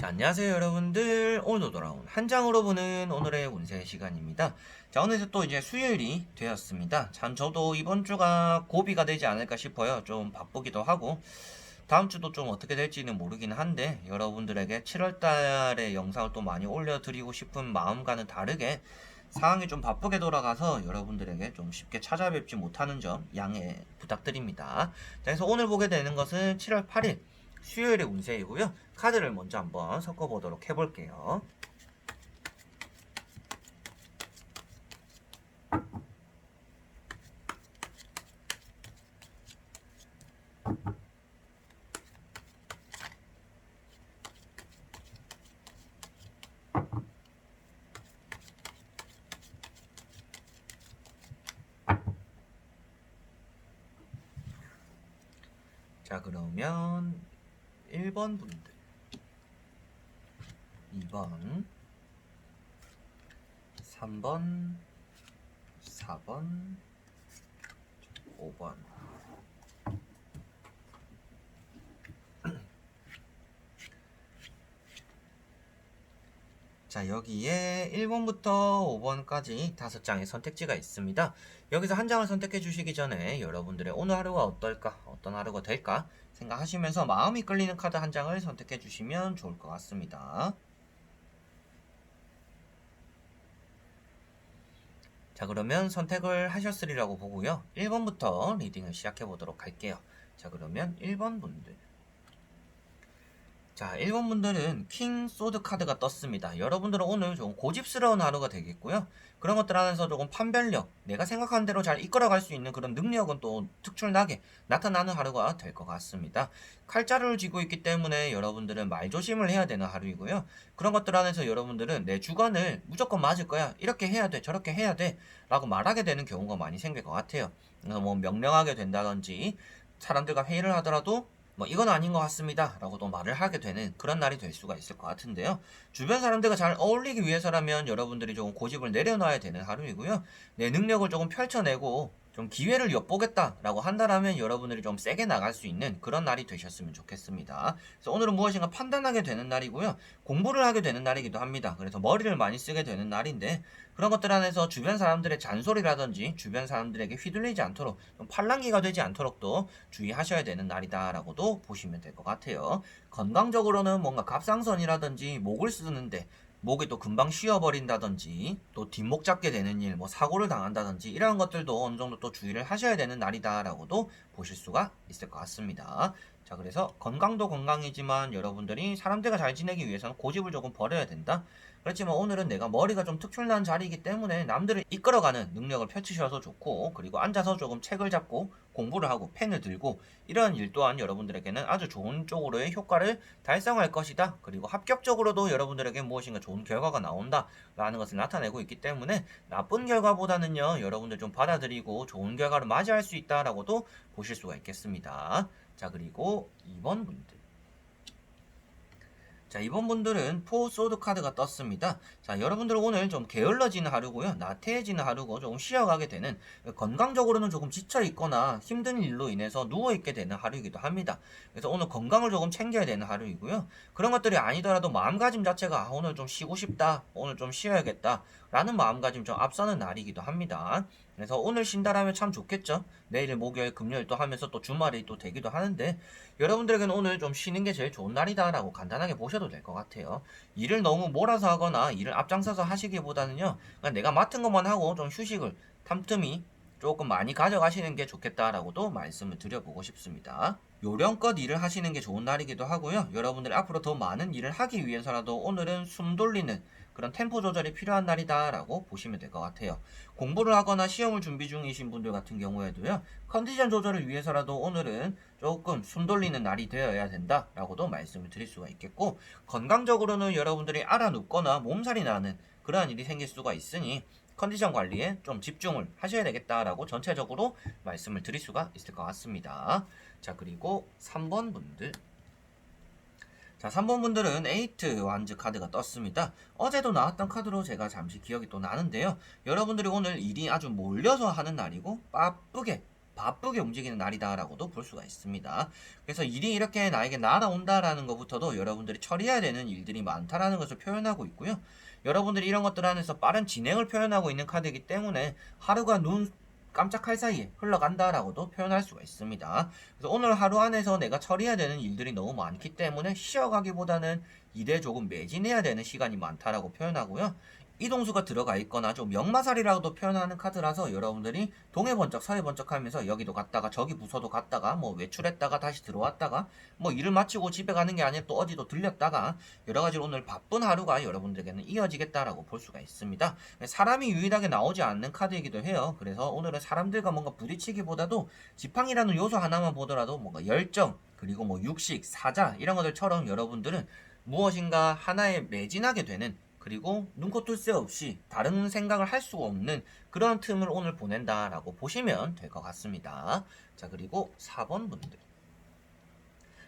자, 안녕하세요 여러분들. 오늘도 돌아온 한 장으로 보는 오늘의 운세 시간입니다. 자, 오늘도 또 이제 수요일이 되었습니다. 참 저도 이번 주가 고비가 되지 않을까 싶어요. 좀 바쁘기도 하고 다음 주도 좀 어떻게 될지는 모르긴 한데, 여러분들에게 7월 달에 영상을 또 많이 올려드리고 싶은 마음과는 다르게 상황이 좀 바쁘게 돌아가서 여러분들에게 좀 쉽게 찾아뵙지 못하는 점 양해 부탁드립니다. 자, 그래서 오늘 보게 되는 것은 7월 8일 수요일의 운세이고요. 카드를 먼저 한번 섞어보도록 해볼게요. 자, 그러면 1번 분들, 2번, 3번, 4번, 5번. 자, 여기에 1번부터 5번까지 5장의 선택지가 있습니다. 여기서 한 장을 선택해 주시기 전에 여러분들의 오늘 하루가 어떨까, 어떤 하루가 될까 생각하시면서 마음이 끌리는 카드 한 장을 선택해 주시면 좋을 것 같습니다. 자, 그러면 선택을 하셨으리라고 보고요. 1번부터 리딩을 시작해 보도록 할게요. 자, 그러면 1번 분들. 자, 1번 분들은 킹 소드 카드가 떴습니다. 여러분들은 오늘 좀 고집스러운 하루가 되겠고요. 그런 것들 안에서 조금 판별력, 내가 생각한 대로 잘 이끌어갈 수 있는 그런 능력은 또 특출나게 나타나는 하루가 될 것 같습니다. 칼자루를 쥐고 있기 때문에 여러분들은 말조심을 해야 되는 하루이고요. 그런 것들 안에서 여러분들은 내 주관을 무조건 맞을 거야, 이렇게 해야 돼, 저렇게 해야 돼 라고 말하게 되는 경우가 많이 생길 것 같아요. 그래서 뭐 명령하게 된다든지, 사람들과 회의를 하더라도 뭐 이건 아닌 것 같습니다 라고 또 말을 하게 되는 그런 날이 될 수가 있을 것 같은데요. 주변 사람들과 잘 어울리기 위해서라면 여러분들이 조금 고집을 내려놔야 되는 하루이고요. 내 능력을 조금 펼쳐내고 좀 기회를 엿보겠다 라고 한다라면 여러분들이 좀 세게 나갈 수 있는 그런 날이 되셨으면 좋겠습니다. 그래서 오늘은 무엇인가 판단하게 되는 날이고요. 공부를 하게 되는 날이기도 합니다. 그래서 머리를 많이 쓰게 되는 날인데, 그런 것들 안에서 주변 사람들의 잔소리라든지 주변 사람들에게 휘둘리지 않도록, 좀 팔랑귀가 되지 않도록 또 주의하셔야 되는 날이다 라고도 보시면 될 것 같아요. 건강적으로는 뭔가 갑상선이라든지 목을 쓰는데 목이 또 금방 쉬어버린다든지, 또 뒷목 잡게 되는 일, 뭐 사고를 당한다든지, 이런 것들도 어느 정도 또 주의를 하셔야 되는 날이다라고도 보실 수가 있을 것 같습니다. 자, 그래서 건강도 건강이지만 여러분들이 사람들과 잘 지내기 위해서는 고집을 조금 버려야 된다. 그렇지만 오늘은 내가 머리가 좀 특출난 자리이기 때문에 남들을 이끌어가는 능력을 펼치셔서 좋고, 그리고 앉아서 조금 책을 잡고 공부를 하고 펜을 들고 이런 일 또한 여러분들에게는 아주 좋은 쪽으로의 효과를 달성할 것이다. 그리고 합격적으로도 여러분들에게 무엇인가 좋은 결과가 나온다 라는 것을 나타내고 있기 때문에 나쁜 결과보다는요, 여러분들 좀 받아들이고 좋은 결과를 맞이할 수 있다라고도 보실 수가 있겠습니다. 자, 그리고 2번 분들. 자, 이번 분들은 포 소드 카드가 떴습니다. 자, 여러분들은 오늘 좀 게을러지는 하루고요. 나태해지는 하루고 조금 쉬어가게 되는, 건강적으로는 조금 지쳐있거나 힘든 일로 인해서 누워있게 되는 하루이기도 합니다. 그래서 오늘 건강을 조금 챙겨야 되는 하루이고요. 그런 것들이 아니더라도 마음가짐 자체가 오늘 좀 쉬고 싶다, 오늘 좀 쉬어야겠다 라는 마음가짐 좀 앞서는 날이기도 합니다. 그래서 오늘 쉰다라면 참 좋겠죠. 내일 목요일 금요일 또 하면서 또 주말이 또 되기도 하는데, 여러분들에게는 오늘 좀 쉬는 게 제일 좋은 날이다 라고 간단하게 보셔도 될 것 같아요. 일을 너무 몰아서 하거나 일을 앞장서서 하시기보다는요, 그냥 내가 맡은 것만 하고 좀 휴식을 탐틈이 조금 많이 가져가시는 게 좋겠다라고도 말씀을 드려보고 싶습니다. 요령껏 일을 하시는 게 좋은 날이기도 하고요. 여러분들이 앞으로 더 많은 일을 하기 위해서라도 오늘은 숨 돌리는 그런 템포 조절이 필요한 날이다 라고 보시면 될 것 같아요. 공부를 하거나 시험을 준비 중이신 분들 같은 경우에도요, 컨디션 조절을 위해서라도 오늘은 조금 숨 돌리는 날이 되어야 된다 라고도 말씀을 드릴 수가 있겠고, 건강적으로는 여러분들이 알아 눕거나 몸살이 나는 그러한 일이 생길 수가 있으니 컨디션 관리에 좀 집중을 하셔야 되겠다라고 전체적으로 말씀을 드릴 수가 있을 것 같습니다. 자, 그리고 3번 분들. 자, 3번 분들은 에이트 완즈 카드가 떴습니다. 어제도 나왔던 카드로 제가 잠시 기억이 또 나는데요. 여러분들이 오늘 일이 아주 몰려서 하는 날이고 바쁘게 바쁘게 움직이는 날이다라고도 볼 수가 있습니다. 그래서 일이 이렇게 나에게 날아온다라는 것부터도 여러분들이 처리해야 되는 일들이 많다라는 것을 표현하고 있고요. 여러분들이 이런 것들 안에서 빠른 진행을 표현하고 있는 카드이기 때문에 하루가 눈 깜짝할 사이에 흘러간다라고도 표현할 수가 있습니다. 그래서 오늘 하루 안에서 내가 처리해야 되는 일들이 너무 많기 때문에 쉬어가기보다는 일에 조금 매진해야 되는 시간이 많다라고 표현하고요. 이동수가 들어가 있거나 좀 역마살이라고도 표현하는 카드라서 여러분들이 동해번쩍 서해번쩍 하면서 여기도 갔다가 저기 부서도 갔다가 뭐 외출했다가 다시 들어왔다가 뭐 일을 마치고 집에 가는 게 아니라 또 어디도 들렸다가 여러가지로 오늘 바쁜 하루가 여러분들에게는 이어지겠다라고 볼 수가 있습니다. 사람이 유일하게 나오지 않는 카드이기도 해요. 그래서 오늘은 사람들과 뭔가 부딪히기보다도 지팡이라는 요소 하나만 보더라도 뭔가 열정 그리고 뭐 육식, 사자 이런 것들처럼 여러분들은 무엇인가 하나에 매진하게 되는 그리고 눈코 뜰 새 없이 다른 생각을 할 수가 없는 그런 틈을 오늘 보낸다라고 보시면 될 것 같습니다. 자, 그리고 4번 분들.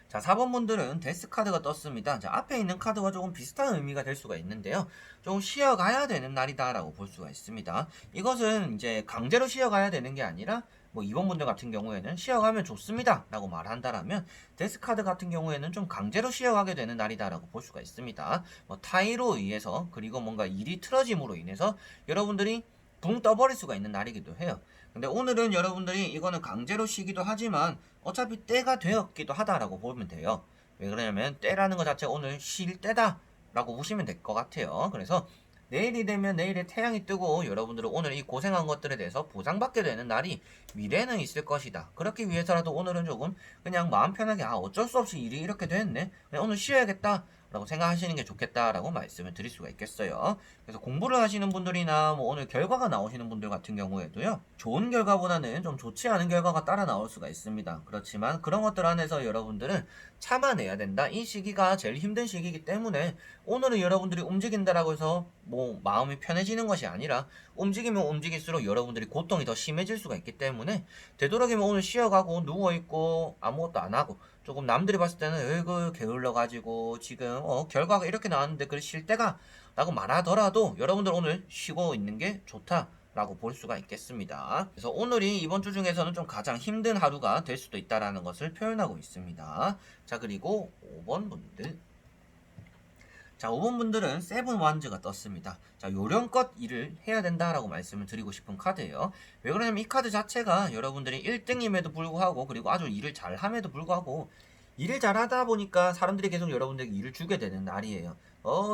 자, 4번 분들은 데스 카드가 떴습니다. 자, 앞에 있는 카드와 조금 비슷한 의미가 될 수가 있는데요. 좀 쉬어가야 되는 날이다라고 볼 수가 있습니다. 이것은 이제 강제로 쉬어가야 되는 게 아니라 뭐 2번 분들 같은 경우에는 쉬어가면 좋습니다 라고 말한다라면 데스 카드 같은 경우에는 좀 강제로 쉬어가게 되는 날이다 라고 볼 수가 있습니다. 뭐 타이로 의해서 그리고 뭔가 일이 틀어짐으로 인해서 여러분들이 붕 떠버릴 수가 있는 날이기도 해요. 근데 오늘은 여러분들이 이거는 강제로 쉬기도 하지만 어차피 때가 되었기도 하다라고 보면 돼요. 왜 그러냐면 때라는 것 자체가 오늘 쉴 때다 라고 보시면 될 것 같아요. 그래서 내일이 되면 내일에 태양이 뜨고 여러분들은 오늘 이 고생한 것들에 대해서 보상받게 되는 날이 미래는 있을 것이다. 그렇기 위해서라도 오늘은 조금 그냥 마음 편하게 어쩔 수 없이 일이 이렇게 됐네. 그냥 오늘 쉬어야겠다. 라고 생각하시는 게 좋겠다라고 말씀을 드릴 수가 있겠어요. 그래서 공부를 하시는 분들이나 뭐 오늘 결과가 나오시는 분들 같은 경우에도요. 좋은 결과보다는 좀 좋지 않은 결과가 따라 나올 수가 있습니다. 그렇지만 그런 것들 안에서 여러분들은 참아내야 된다. 이 시기가 제일 힘든 시기이기 때문에 오늘은 여러분들이 움직인다라고 해서 뭐 마음이 편해지는 것이 아니라 움직이면 움직일수록 여러분들이 고통이 더 심해질 수가 있기 때문에 되도록이면 오늘 쉬어가고 누워있고 아무것도 안 하고 조금 남들이 봤을 때는 으이그 게을러가지고 지금 결과가 이렇게 나왔는데 그걸 쉴 때가 라고 말하더라도 여러분들 오늘 쉬고 있는 게 좋다 라고 볼 수가 있겠습니다. 그래서 오늘이 이번 주 중에서는 좀 가장 힘든 하루가 될 수도 있다라는 것을 표현하고 있습니다. 자, 그리고 5번 분들. 자, 5번 분들은 세븐 완즈가 떴습니다. 자, 요령껏 일을 해야 된다라고 말씀을 드리고 싶은 카드예요. 왜 그러냐면 이 카드 자체가 여러분들이 1등임에도 불구하고 그리고 아주 일을 잘함에도 불구하고 일을 잘하다 보니까 사람들이 계속 여러분들에게 일을 주게 되는 날이에요.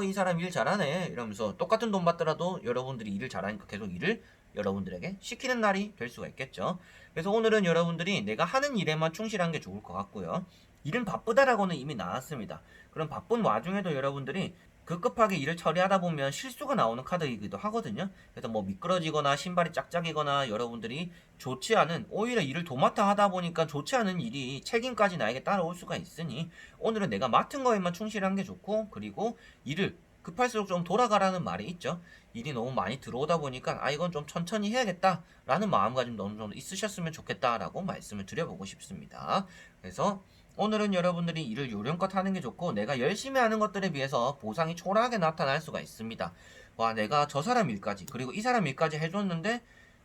이 사람 일 잘하네 이러면서 똑같은 돈 받더라도 여러분들이 일을 잘하니까 계속 일을 여러분들에게 시키는 날이 될 수가 있겠죠. 그래서 오늘은 여러분들이 내가 하는 일에만 충실한 게 좋을 것 같고요. 일은 바쁘다라고는 이미 나왔습니다. 그럼 바쁜 와중에도 여러분들이 급급하게 일을 처리하다 보면 실수가 나오는 카드이기도 하거든요. 그래서 뭐 미끄러지거나 신발이 짝짝이거나 여러분들이 좋지 않은 오히려 일을 도맡아 하다 보니까 좋지 않은 일이 책임까지 나에게 따라올 수가 있으니 오늘은 내가 맡은 거에만 충실한 게 좋고 그리고 일을 급할수록 좀 돌아가라는 말이 있죠. 일이 너무 많이 들어오다 보니까 이건 좀 천천히 해야겠다 라는 마음가짐 어느 정도 있으셨으면 좋겠다라고 말씀을 드려보고 싶습니다. 그래서 오늘은 여러분들이 일을 요령껏 하는 게 좋고 내가 열심히 하는 것들에 비해서 보상이 초라하게 나타날 수가 있습니다. 와, 내가 저 사람 일까지 그리고 이 사람 일까지 해줬는데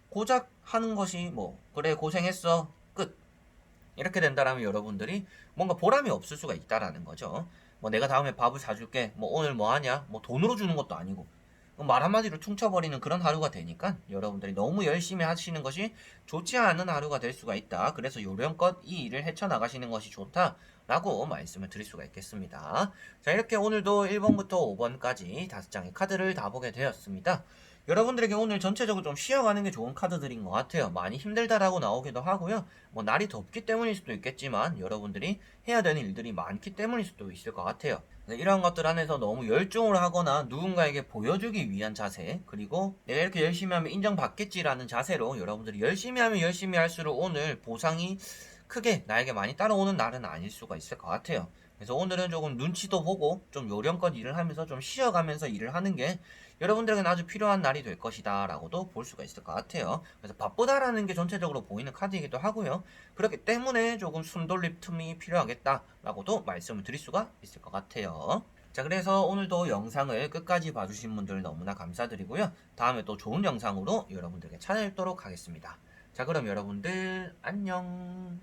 고작 하는 것이 뭐 그래 고생했어 끝 이렇게 된다라면 여러분들이 뭔가 보람이 없을 수가 있다라는 거죠. 뭐 내가 다음에 밥을 사줄게 뭐 오늘 뭐 하냐 뭐 돈으로 주는 것도 아니고 말 한마디로 퉁쳐버리는 그런 하루가 되니까 여러분들이 너무 열심히 하시는 것이 좋지 않은 하루가 될 수가 있다. 그래서 요령껏 이 일을 헤쳐나가시는 것이 좋다라고 말씀을 드릴 수가 있겠습니다. 자, 이렇게 오늘도 1번부터 5번까지 5장의 카드를 다 보게 되었습니다. 여러분들에게 오늘 전체적으로 좀 쉬어가는 게 좋은 카드들인 것 같아요. 많이 힘들다라고 나오기도 하고요. 뭐 날이 덥기 때문일 수도 있겠지만 여러분들이 해야 되는 일들이 많기 때문일 수도 있을 것 같아요. 이러한 것들 안에서 너무 열중을 하거나 누군가에게 보여주기 위한 자세 그리고 내가 이렇게 열심히 하면 인정받겠지라는 자세로 여러분들이 열심히 하면 열심히 할수록 오늘 보상이 크게 나에게 많이 따라오는 날은 아닐 수가 있을 것 같아요. 그래서 오늘은 조금 눈치도 보고 좀 요령껏 일을 하면서 좀 쉬어가면서 일을 하는 게 여러분들에게는 아주 필요한 날이 될 것이다 라고도 볼 수가 있을 것 같아요. 그래서 바쁘다라는 게 전체적으로 보이는 카드이기도 하고요. 그렇기 때문에 조금 숨돌림 틈이 필요하겠다 라고도 말씀을 드릴 수가 있을 것 같아요. 자, 그래서 오늘도 영상을 끝까지 봐주신 분들 너무나 감사드리고요. 다음에 또 좋은 영상으로 여러분들에게 찾아뵙도록 하겠습니다. 자, 그럼 여러분들 안녕.